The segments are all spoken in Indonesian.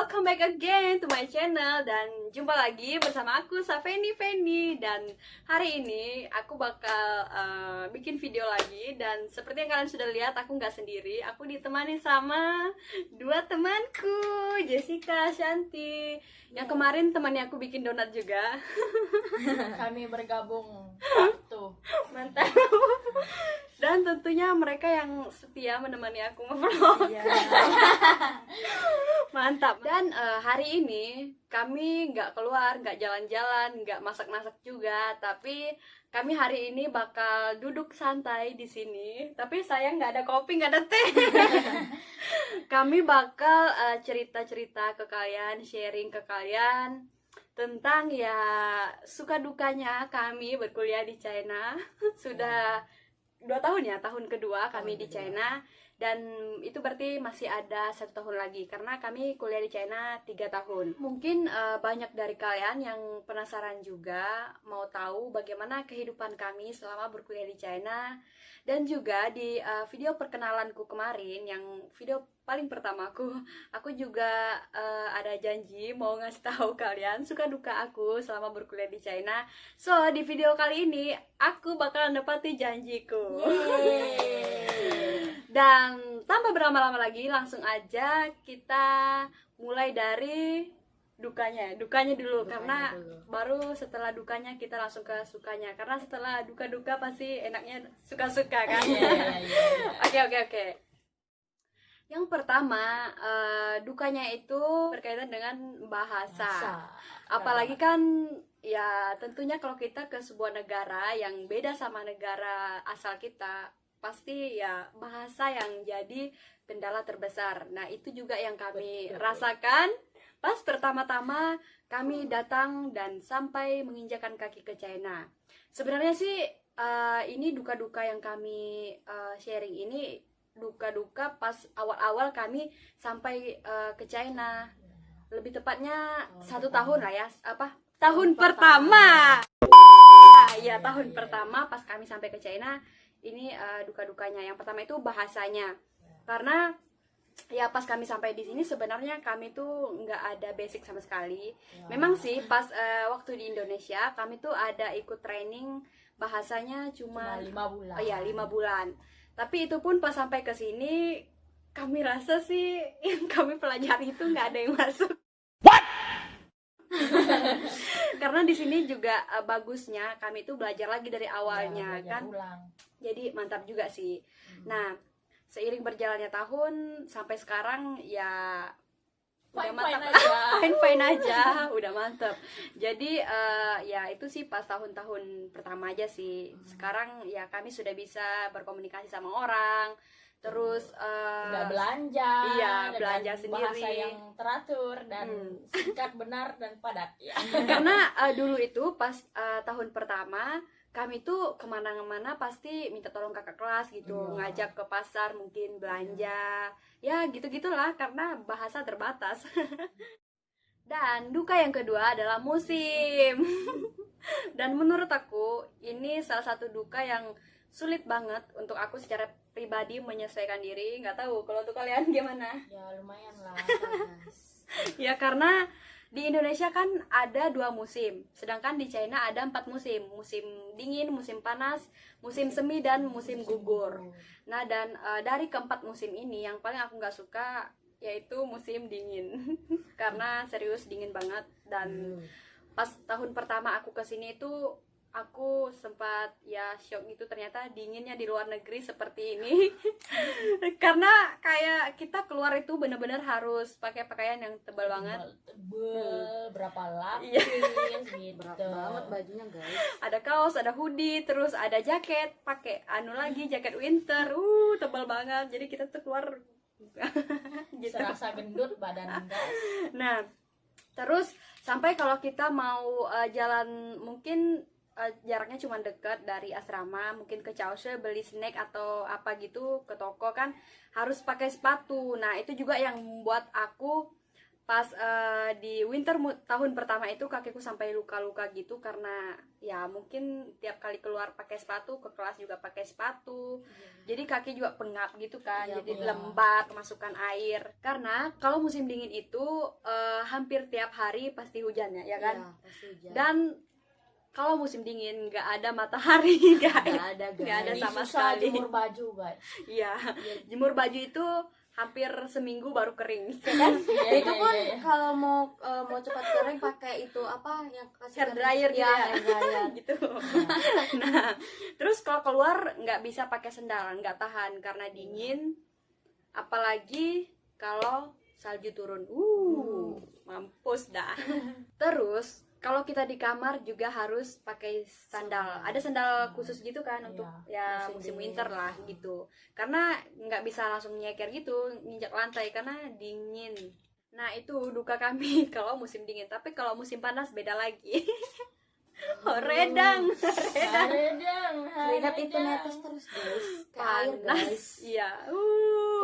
welcome back again to my channel. Dan jumpa lagi bersama aku, Safeni Feni. Dan hari ini aku bakal bikin video lagi. Dan seperti yang kalian sudah lihat, aku nggak sendiri. Aku ditemani sama dua temanku, Jessica, Shanti. Yang kemarin temannya aku bikin donat juga. Kami bergabung tuh. Mantap. Dan tentunya mereka yang setia menemani aku nge-vlog. Iya. Mantap. Dan hari ini kami nggak keluar, nggak jalan-jalan, nggak masak-masak juga, tapi kami hari ini bakal duduk santai di sini. Tapi sayang nggak ada kopi, nggak ada teh. Kami bakal cerita-cerita ke kalian, sharing ke kalian tentang ya suka dukanya kami berkuliah di China. Sudah 2 tahun ya, tahun kedua kami di China. Dan itu berarti masih ada 1 tahun lagi karena kami kuliah di China 3 tahun. Mungkin banyak dari kalian yang penasaran juga mau tahu bagaimana kehidupan kami selama berkuliah di China. Dan juga di video perkenalanku kemarin, yang video paling pertamaku, aku juga ada janji mau ngasih tahu kalian suka duka aku selama berkuliah di China. So di video kali ini aku bakalan dapati janjiku. Dan tanpa berlama-lama lagi, langsung aja kita mulai dari dukanya dulu karena baru setelah dukanya kita langsung ke sukanya, karena setelah duka-duka pasti enaknya suka-suka kan. Oke. Yang pertama, dukanya itu berkaitan dengan bahasa. Apalagi kan ya tentunya kalau kita ke sebuah negara yang beda sama negara asal kita, pasti ya bahasa yang jadi kendala terbesar. Nah itu juga yang kami rasakan pas pertama-tama kami datang dan sampai menginjakan kaki ke China. Sebenarnya sih ini duka-duka yang kami sharing ini duka-duka pas awal-awal kami sampai ke China. Lebih tepatnya 1 tahun lah ya, tahun pertama. Ya tahun pertama pas kami sampai ke China. Ini duka-dukanya. Yang pertama itu bahasanya. Karena ya pas kami sampai di sini sebenarnya kami tuh nggak ada basic sama sekali. Memang sih pas waktu di Indonesia kami tuh ada ikut training bahasanya cuma 5 bulan. Oh iya, 5 bulan. Tapi itu pun pas sampai ke sini kami rasa sih yang kami pelajari itu nggak ada yang masuk. Karena di sini juga bagusnya kami tuh belajar lagi dari awalnya kan. Ulang. Jadi mantap juga sih. Nah, seiring berjalannya tahun sampai sekarang ya udah mantap aja. Fine aja, udah mantap. Jadi ya itu sih pas tahun-tahun pertama aja sih. Sekarang ya kami sudah bisa berkomunikasi sama orang. Terus udah belanja. Iya, belanja sendiri. Bahasa yang teratur dan singkat, benar dan padat ya. Karena dulu itu pas tahun pertama kami tuh kemana-mana pasti minta tolong kakak kelas gitu, ngajak ke pasar mungkin belanja, ya gitu-gitulah karena bahasa terbatas. Dan duka yang kedua adalah musim. Dan menurut aku ini salah satu duka yang sulit banget untuk aku secara pribadi menyesuaikan diri. Nggak tahu kalau untuk kalian gimana? Ya lumayan lah. Ya karena di Indonesia kan ada 2 musim, sedangkan di China ada 4 musim. Musim dingin, musim panas, musim semi, dan musim gugur. Nah dan dari keempat musim ini yang paling aku nggak suka yaitu musim dingin. Karena serius dingin banget. Dan pas tahun pertama aku kesini itu aku sempat ya shock gitu, ternyata dinginnya di luar negeri seperti ini. Karena kayak kita keluar itu benar-benar harus pakai pakaian yang tebal banget. Tebal, berapa lapis gitu. Berat banget bajunya guys. Ada kaos, ada hoodie, terus ada jaket, pakai lagi jaket winter. Tebal banget. Jadi kita tuh keluar gitu. Serasa gendut badan guys. Nah, terus sampai kalau kita mau jalan mungkin jaraknya cuma dekat dari asrama, mungkin ke Chaoshe beli snack atau apa gitu ke toko kan harus pakai sepatu. Nah itu juga yang membuat aku pas di tahun pertama itu kakiku sampai luka-luka gitu karena ya mungkin tiap kali keluar pakai sepatu, ke kelas juga pakai sepatu. Jadi kaki juga pengap gitu kan, jadi lembab, kemasukan air. Karena kalau musim dingin itu hampir tiap hari pasti hujannya, ya kan? Iya, pasti hujan. Dan kalau musim dingin nggak ada matahari, nggak ada Jadi sama susah sekali. jemur baju guys. Iya, jemur baju itu hampir seminggu baru kering, ya kan? Itu pun kalau mau cepat kering pakai itu apa yang kasih Hair dryer gitu ya. hair dryer. Gitu. Nah, terus kalau keluar nggak bisa pakai sendal, nggak tahan karena dingin. Apalagi kalau salju turun, mampus dah. Terus kalau kita di kamar juga harus pakai sandal. Ada sandal khusus gitu kan untuk ya musim winter lah gitu. Karena nggak bisa langsung nyeker gitu, nginjak lantai karena dingin. Nah itu duka kami kalau musim dingin. Tapi kalau musim panas beda lagi. Redang. Keringat itu netes terus guys, ke air guys. Panas. Iya.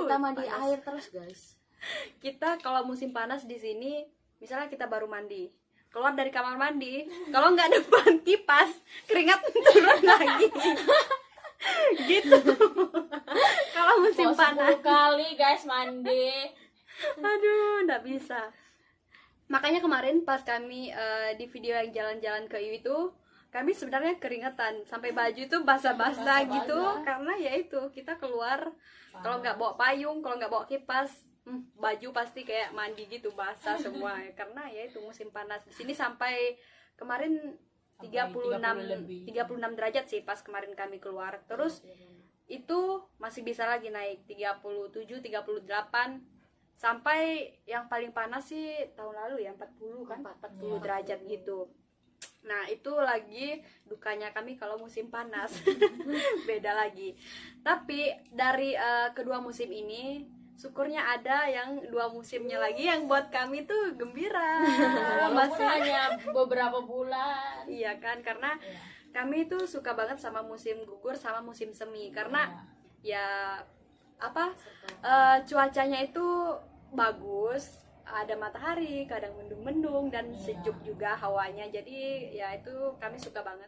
Kita mandi panas. air terus guys. Kita kalau musim panas di sini, misalnya kita baru mandi, keluar dari kamar mandi, kalau nggak depan kipas, keringat turun lagi. Gitu. Kalau musim Mau 10 panas, kali guys mandi. aduh, nggak bisa. Makanya kemarin pas kami di video yang jalan-jalan ke IU itu, kami sebenarnya keringetan sampai baju itu basah-basah gitu, karena ya itu kita keluar kalau nggak bawa payung, kalau nggak bawa kipas, baju pasti kayak mandi gitu basah semua karena ya itu musim panas. Di sini sampai kemarin 36 derajat sih pas kemarin kami keluar. Terus itu masih bisa lagi naik 37, 38 sampai yang paling panas sih tahun lalu ya 40 kan, 40 derajat gitu. Nah itu lagi dukanya kami kalau musim panas. Beda lagi. Tapi dari kedua musim ini syukurnya ada yang 2 musimnya lagi yang buat kami tuh gembira. Walaupun hanya beberapa bulan. Iya kan, karena kami tuh suka banget sama musim gugur sama musim semi karena ya apa cuacanya itu bagus, ada matahari, kadang mendung-mendung dan sejuk juga hawanya. Jadi ya itu kami suka banget.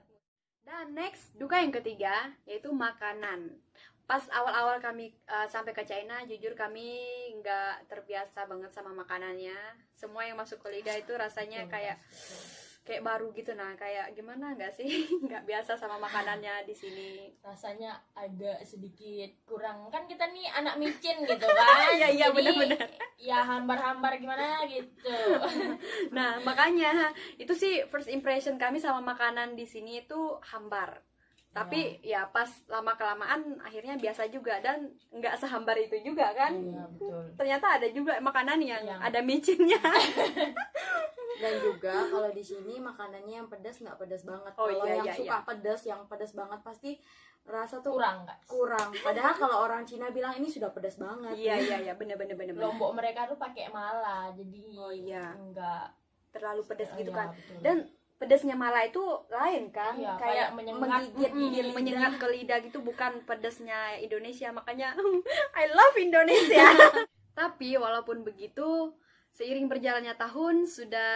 Dan next, duka yang ketiga yaitu makanan. Pas awal-awal kami sampai ke China, jujur kami nggak terbiasa banget sama makanannya. Semua yang masuk ke lidah itu rasanya kayak baru gitu. Nah, kayak gimana nggak sih? Nggak biasa sama makanannya di sini. Rasanya agak sedikit kurang, kan kita nih anak micin gitu kan. Iya, Jadi, benar-benar. ya hambar-hambar gimana gitu. Nah, makanya itu sih first impression kami sama makanan di sini itu hambar. Tapi ya pas lama-kelamaan akhirnya biasa juga dan nggak sehambar itu juga kan. Iya, betul. Ternyata ada juga makanan yang ada micinnya. Dan juga kalau di sini makanannya yang pedas nggak pedas banget. Oh, kalau iya, yang iya, suka pedas, yang pedas banget pasti rasa tuh Kurang guys. kurang. Padahal kalau orang Cina bilang ini sudah pedas banget. Iya, bener. Lombok mereka tuh pakai mala, jadi Oh, iya. enggak Terlalu pedas gitu iya, kan. betul. Dan pedasnya malah itu lain kan, Iya, kayak kayak menyengat menggigit di di menyengat ke lidah gitu, bukan pedasnya Indonesia. Makanya I love Indonesia. Tapi walaupun begitu, seiring berjalannya tahun, sudah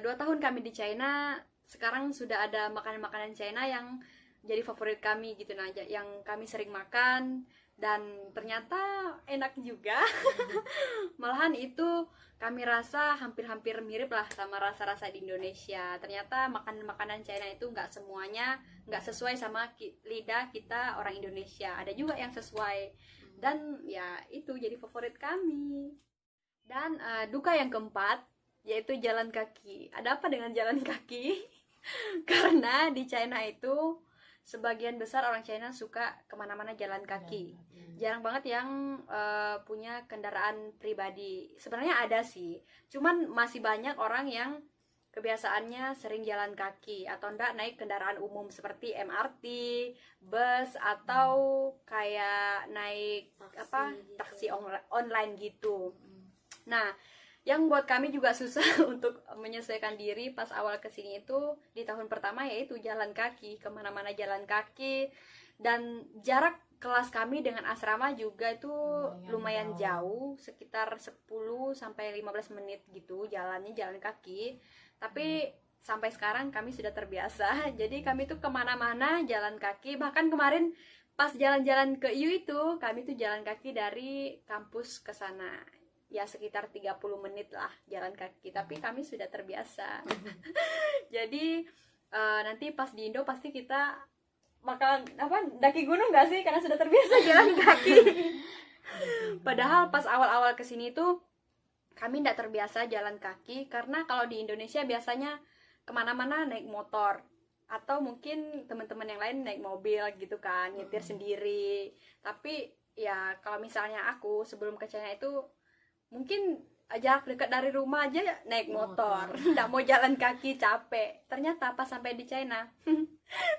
2 tahun kami di China, sekarang sudah ada makanan-makanan China yang jadi favorit kami gitu, nah yang kami sering makan dan ternyata enak juga. Malahan itu kami rasa hampir-hampir mirip lah sama rasa-rasa di Indonesia. Ternyata makanan-makanan China itu nggak semuanya nggak sesuai sama lidah kita orang Indonesia. Ada juga yang sesuai dan ya itu jadi favorit kami. Dan duka yang keempat yaitu jalan kaki. Ada apa dengan jalan kaki? Karena di China itu sebagian besar orang China suka kemana-mana jalan kaki. Jarang banget yang punya kendaraan pribadi. Sebenarnya ada sih, cuman masih banyak orang yang kebiasaannya sering jalan kaki atau enggak naik kendaraan umum seperti MRT, bus atau kayak naik taksi online gitu. Nah, yang buat kami juga susah untuk menyesuaikan diri pas awal kesini itu di tahun pertama yaitu jalan kaki, kemana-mana jalan kaki. dan jarak kelas kami dengan asrama juga itu lumayan jauh, sekitar 10 sampai 15 menit gitu jalan kaki. Tapi sampai sekarang kami sudah terbiasa. Jadi kami tuh kemana-mana jalan kaki. Bahkan kemarin pas jalan-jalan ke IU itu, kami tuh jalan kaki dari kampus ke sana. Ya sekitar 30 menit lah jalan kaki. Tapi kami sudah terbiasa. Jadi nanti pas di Indo pasti kita bakalan daki gunung gak sih, karena sudah terbiasa jalan kaki. Padahal pas awal-awal kesini tuh kami tidak terbiasa jalan kaki, karena kalau di Indonesia biasanya kemana-mana naik motor, atau mungkin teman-teman yang lain naik mobil gitu kan, nyetir sendiri. Tapi ya kalau misalnya aku sebelum ke China itu mungkin jarak dekat dari rumah aja naik motor, nggak mau jalan kaki, capek. Ternyata pas sampai di China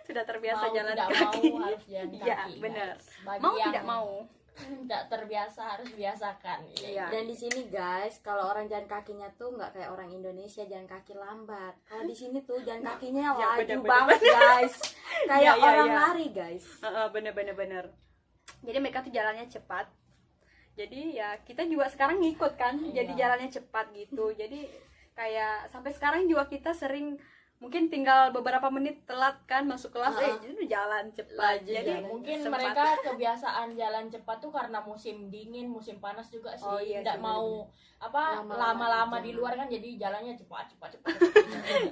sudah terbiasa mau jalan tidak kaki. mau harus jalan kaki. Iya benar. Mau tidak mau. Tidak terbiasa harus biasakan. Iya. Dan di sini guys, kalau orang jalan kakinya tuh nggak kayak orang Indonesia jalan kaki lambat. Kalau di sini tuh jalan kakinya Ya, laju bener-bener. banget guys, kayak Iya, orang iya. lari guys. Bener. Jadi mereka tuh jalannya cepat. Jadi ya kita juga sekarang ngikut kan, jadi jalannya cepat gitu. Jadi kayak sampai sekarang juga kita sering mungkin tinggal beberapa menit telat kan masuk kelas, jadi jalan cepat. Laju Jadi jalan. Mungkin sempat. mereka kebiasaan jalan cepat tuh karena musim dingin, musim panas juga sih. Oh, iya Tidak sih, mau Lama-lama lama-lama di luar kan, jadi jalannya cepat.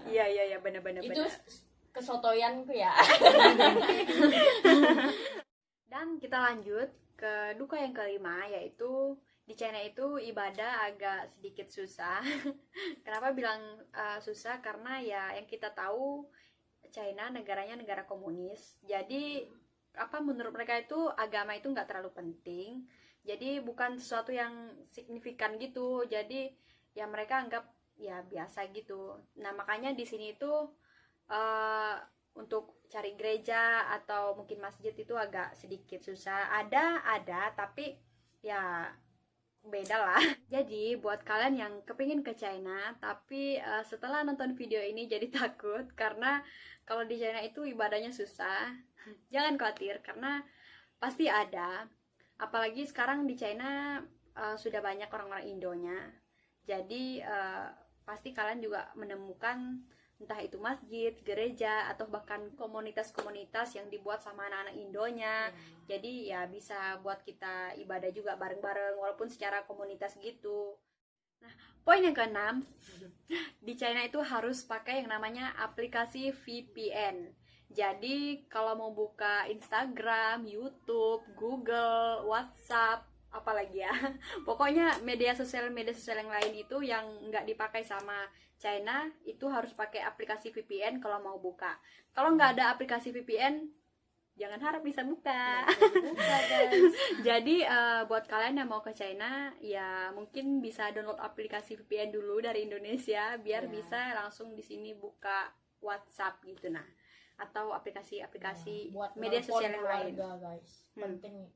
Iya bener. Itu kesotoyanku ya. Dan kita lanjut ke duka yang kelima, yaitu di China itu ibadah agak sedikit susah. Kenapa bilang susah? Karena ya yang kita tahu China negaranya negara komunis. Jadi menurut mereka itu agama itu nggak terlalu penting. Jadi bukan sesuatu yang signifikan gitu. Jadi ya mereka anggap ya biasa gitu. Nah makanya di sini itu untuk cari gereja atau mungkin masjid itu agak sedikit susah. Ada tapi ya beda lah. Jadi buat kalian yang kepingin ke China tapi setelah nonton video ini jadi takut karena kalau di China itu ibadahnya susah, jangan khawatir karena pasti ada. Apalagi sekarang di China sudah banyak orang-orang Indonya. Jadi pasti kalian juga menemukan entah itu masjid, gereja, atau bahkan komunitas-komunitas yang dibuat sama anak-anak Indonya. Jadi ya bisa buat kita ibadah juga bareng-bareng walaupun secara komunitas gitu. Nah, poin yang keenam, di China itu harus pakai yang namanya aplikasi VPN. Jadi kalau mau buka Instagram, YouTube, Google, WhatsApp, apalagi ya, pokoknya media sosial yang lain itu yang nggak dipakai sama China itu harus pakai aplikasi VPN kalau mau buka. Kalau nggak ada aplikasi VPN, jangan harap bisa buka. Jadi buat kalian yang mau ke China, ya mungkin bisa download aplikasi VPN dulu dari Indonesia biar bisa langsung di sini buka WhatsApp gitu nah, atau aplikasi-aplikasi Buat media nelpon sosial yang lain. keluarga, guys. Penting.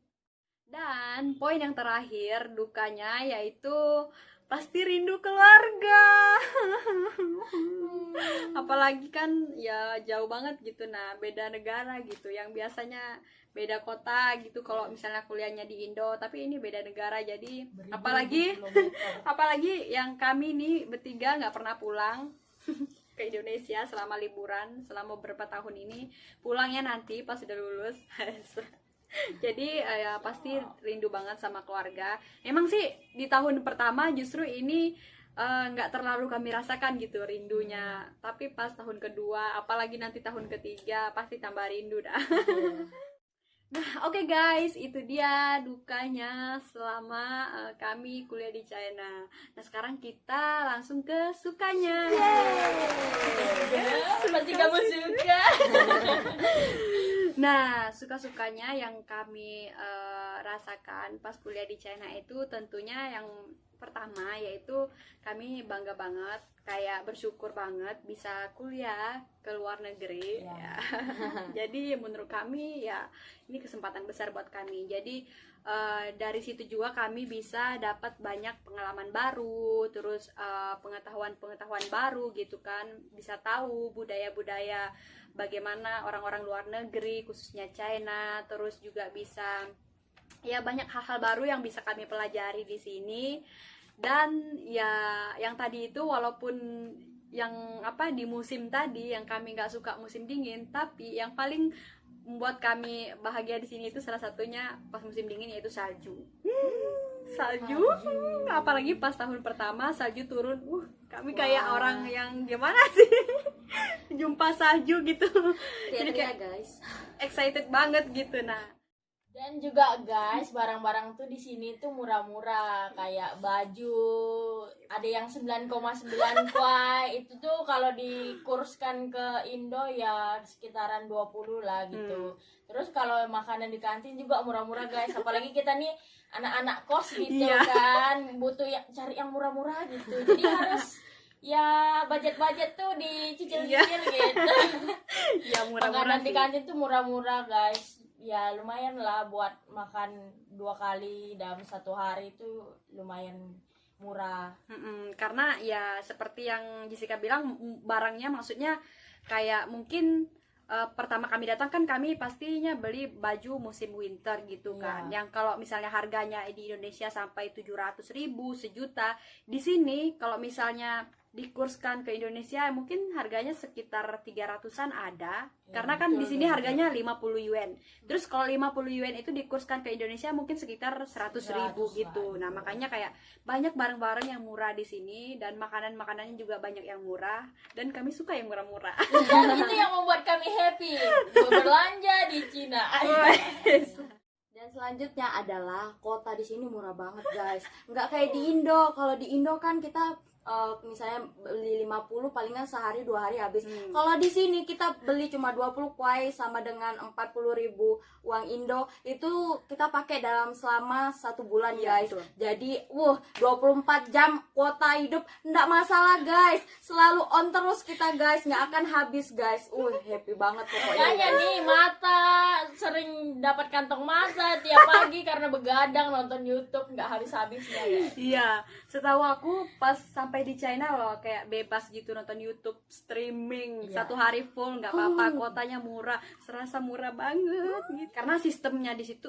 Dan poin yang terakhir dukanya yaitu pasti rindu keluarga. Apalagi kan ya jauh banget gitu, nah beda negara gitu, yang biasanya beda kota gitu kalau misalnya kuliahnya di Indo, tapi ini beda negara. Jadi apalagi yang kami nih bertiga nggak pernah pulang ke Indonesia selama liburan selama beberapa tahun ini. Pulangnya nanti pas udah lulus. Jadi ya pasti rindu banget sama keluarga. Emang sih di tahun pertama justru ini nggak terlalu kami rasakan gitu rindunya, tapi pas tahun kedua apalagi nanti tahun ketiga pasti tambah rindu dah. Nah oke guys, itu dia dukanya selama kami kuliah di China. Nah sekarang kita langsung ke sukanya. Pasti kamu suka. Nah, suka-sukanya yang kami rasakan pas kuliah di China itu tentunya yang pertama yaitu kami bangga banget, kayak bersyukur banget bisa kuliah ke luar negeri. Ya. Jadi menurut kami ya ini kesempatan besar buat kami. Jadi dari situ juga kami bisa dapat banyak pengalaman baru, terus pengetahuan-pengetahuan baru gitu kan, bisa tahu budaya-budaya bagaimana orang-orang luar negeri khususnya China, terus juga bisa ya banyak hal-hal baru yang bisa kami pelajari di sini. Dan ya yang tadi itu walaupun yang di musim tadi yang kami nggak suka musim dingin, tapi yang paling membuat kami bahagia di sini itu salah satunya pas musim dingin, yaitu salju. Salju, apalagi pas tahun pertama salju turun, kami kayak orang yang gimana sih jumpa salju gitu. Jadi kayak guys, excited banget gitu. Nah, Dan juga guys, barang-barang tuh di sini tuh murah-murah, kayak baju ada yang 9,9 kuai. Itu tuh kalau dikurskan ke Indo ya sekitaran 20 lah gitu. Terus kalau makanan di kantin juga murah-murah guys, apalagi kita nih anak-anak kos gitu kan, butuh yang cari yang murah-murah gitu. Jadi harus ya budget-budget tuh dicicil-cicil gitu. ya murah-murah Makanan di sih. kantin tuh murah-murah guys. Ya lumayan lah buat makan 2 kali dalam 1 hari itu lumayan murah. Karena ya seperti yang Jessica bilang, barangnya maksudnya kayak mungkin pertama kami datang kan kami pastinya beli baju musim winter gitu kan, yang kalau misalnya harganya di Indonesia sampai 700.000, sejuta, di sini kalau misalnya dikurskan ke Indonesia mungkin harganya sekitar 300-an ada, karena kan di sini harganya 50 yuan. Terus kalau 50 yuan itu dikurskan ke Indonesia mungkin sekitar 100.000 gitu. Nah, makanya kayak banyak barang-barang yang murah di sini, dan makanan-makanannya juga banyak yang murah, dan kami suka yang murah-murah. Dan itu yang membuat kami happy berbelanja di Cina. Dan selanjutnya adalah kota di sini murah banget guys. Nggak kayak di Indo. Kalau di Indo kan kita misalnya beli 50 palingan sehari 2 hari habis. Kalau di sini kita beli cuma 20 kuai sama dengan 40.000 uang Indo, itu kita pakai dalam selama 1 bulan guys. Betul. Jadi 24 jam kuota hidup nggak masalah guys. Selalu on terus kita guys, nggak akan habis guys. Happy banget pokoknya. Makanya nih mata sering dapat kantong mata tiap pagi karena begadang nonton YouTube nggak habis-habisnya ya. Iya, setahu aku pas sampai di China loh kayak bebas gitu nonton YouTube streaming 1 hari full nggak apa-apa, kuotanya murah, serasa murah banget gitu. Karena sistemnya di situ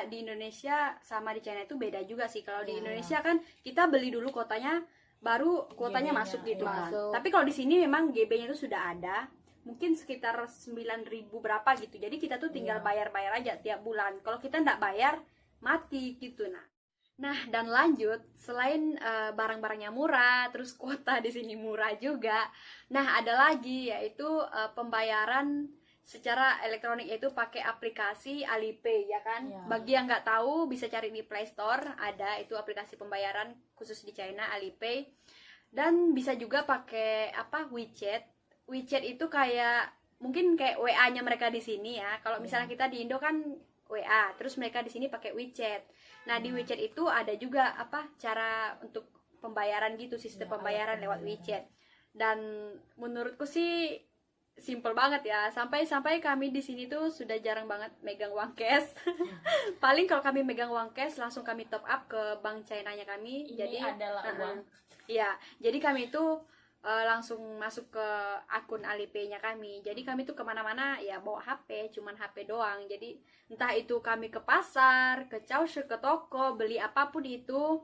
di Indonesia sama di China itu beda juga sih. Kalau di Indonesia kan kita beli dulu kuotanya, baru kuotanya GB-nya, masuk gitu kan. masuk. Tapi kalau di sini memang GB-nya itu sudah ada, mungkin sekitar 9.000 berapa gitu. Jadi kita tuh tinggal bayar-bayar aja tiap bulan. Kalau kita nggak bayar mati gitu. Nah, dan lanjut, selain barang-barangnya murah, terus kuota di sini murah juga. Nah, ada lagi yaitu pembayaran secara elektronik, yaitu pakai aplikasi Alipay ya kan. Ya. Bagi yang nggak tahu bisa cari di Play Store, ada itu aplikasi pembayaran khusus di China, Alipay. Dan bisa juga pakai WeChat. WeChat itu kayak mungkin kayak WA-nya mereka di sini ya. Kalau misalnya kita di Indo kan WA, terus mereka di sini pakai WeChat. Nah, di WeChat itu ada juga cara untuk pembayaran gitu, sistem pembayaran lewat WeChat. Dan menurutku sih simple banget ya. Sampai kami di sini tuh sudah jarang banget megang uang cash. Paling kalau kami megang uang cash langsung kami top up ke bank China-nya kami. Ini Jadi adalah uang. Iya, jadi kami itu langsung masuk ke akun Alipay-nya kami. Jadi kami tuh kemana-mana ya bawa HP, cuman HP doang. Jadi entah itu kami ke pasar, ke Chaoshu, ke toko, beli apapun itu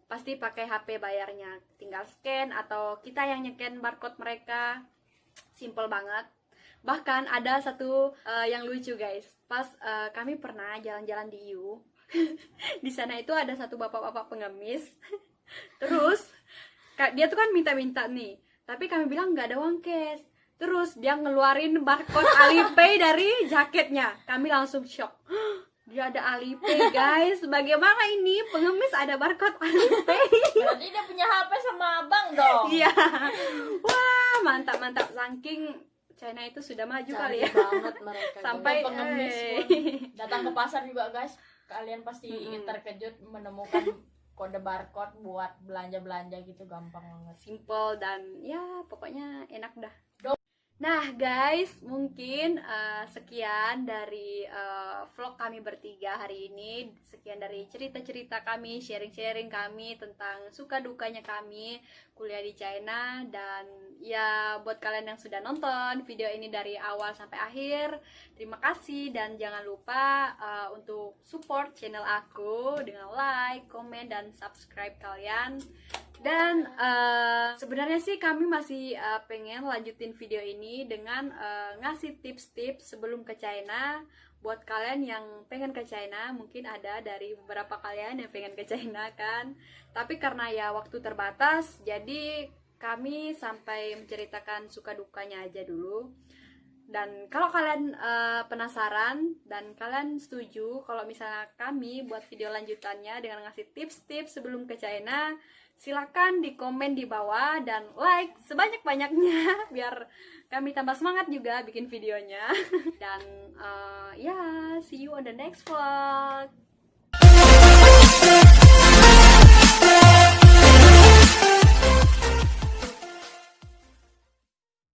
pasti pakai HP bayarnya. Tinggal scan atau kita yang nge-scan barcode mereka. Simple banget. Bahkan ada satu yang lucu guys. Pas kami pernah jalan-jalan di EU. Di sana itu ada satu bapak-bapak pengemis. Terus dia tuh kan minta-minta nih, tapi kami bilang nggak ada uang cash. Terus dia ngeluarin barcode Alipay dari jaketnya. Kami langsung shock. Dia ada Alipay guys. Bagaimana ini pengemis ada barcode Alipay? Berarti dia punya HP sama bank dong. Iya. Wah, mantap. Saking China itu sudah maju kali ya. banget mereka. Sampai Pengemis pun datang ke pasar juga guys. Kalian pasti terkejut menemukan kode barcode buat belanja-belanja gitu, gampang banget. Simple dan ya pokoknya enak dah. Nah guys, mungkin sekian dari vlog kami bertiga hari ini. Sekian dari cerita-cerita kami, sharing-sharing kami tentang suka dukanya kami kuliah di China. Dan ya buat kalian yang sudah nonton video ini dari awal sampai akhir, terima kasih. Dan jangan lupa untuk support channel aku dengan like, komen, dan subscribe kalian. Dan sebenarnya sih kami masih pengen lanjutin video ini dengan ngasih tips-tips sebelum ke China. Buat kalian yang pengen ke China, mungkin ada dari beberapa kalian yang pengen ke China kan. Tapi karena ya waktu terbatas, jadi kami sampai menceritakan suka dukanya aja dulu. Dan kalau kalian penasaran dan kalian setuju kalau misalnya kami buat video lanjutannya dengan ngasih tips-tips sebelum ke China, silakan di komen di bawah dan like sebanyak-banyaknya biar kami tambah semangat juga bikin videonya. Dan ya, see you on the next vlog.